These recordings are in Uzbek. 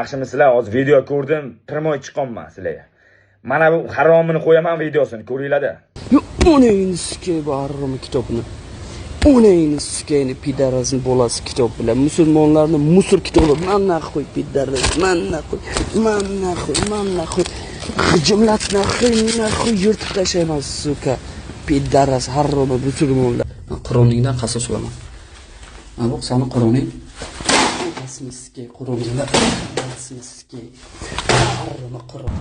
Yaxshimi sizlar hozir video ko'rdim, primoy chiqolman sizlarga. Mana bu haromini qo'yaman videosini ko'ringlar-da. Onayni sikay barimi kitobini. Onayni sikayni pidarasini bolasi kitob bilan musulmonlarni musur kitobi. Man naxoy pidaras, man naxoy. Jumlat naxoy yurtib tashlayman suka. Pidaras haromi musulmonlar. Qur'oningdan qasos olaman. Mana bu sani Qur'oning. Asmiski Qur'oningdan asmiski. Haromi Qur'on.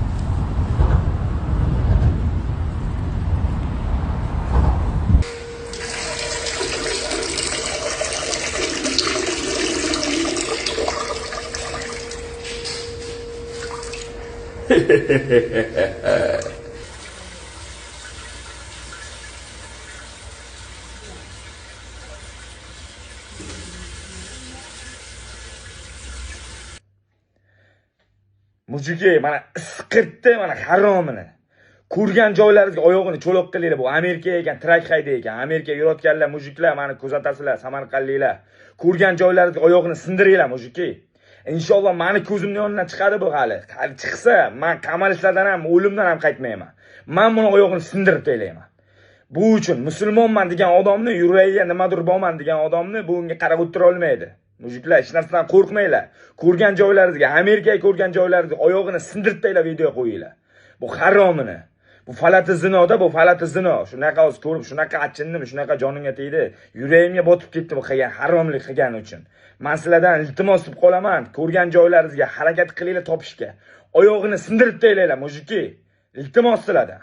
Mujuki mana isqirtdi mana haromini. Ko'rgan joylaringizga oyog'ini cho'loq qilinglar. Bu Amerika ekan, trak hayda ekan. Amerika yurayotganlar mujuklar, mani kuzatasizlar, Samarqandliklar. Ko'rgan joylaringizga oyog'ini sindiringlar mujuki. Inshaalloh meni ko'zimning yonidan chiqadi bu hali. Hali chiqsa, men qamalishlardan ham, o'limdan ham qaytmayman. Men buni oyog'ini sindirib taylayman. Bu uchun musulmonman degan odamni, yuragiga nimadir borman degan odamni bunga qarab o'tira olmaydi. Mujuklar, hech narsadan qo'rqmanglar. Ko'rgan joylaringizga, Amerikaga ko'rgan joylaringizga oyog'ini sindirib tayla video qo'yinglar. Bu haromini. Bu falati zinoda, bu falati zino. Shunaqa o'z ko'rib, shunaqa achindim, shunaqa jonimga tegdi. Yuragimga botib ketdi bu qilgan haromlik qilgani uchun. Men sizlardan iltimos qilib qolaman, ko'rgan joylaringizga harakat qilinglar topishga. Oyog'ini sindirib taylaylar mujuki. Iltimos sizlardan.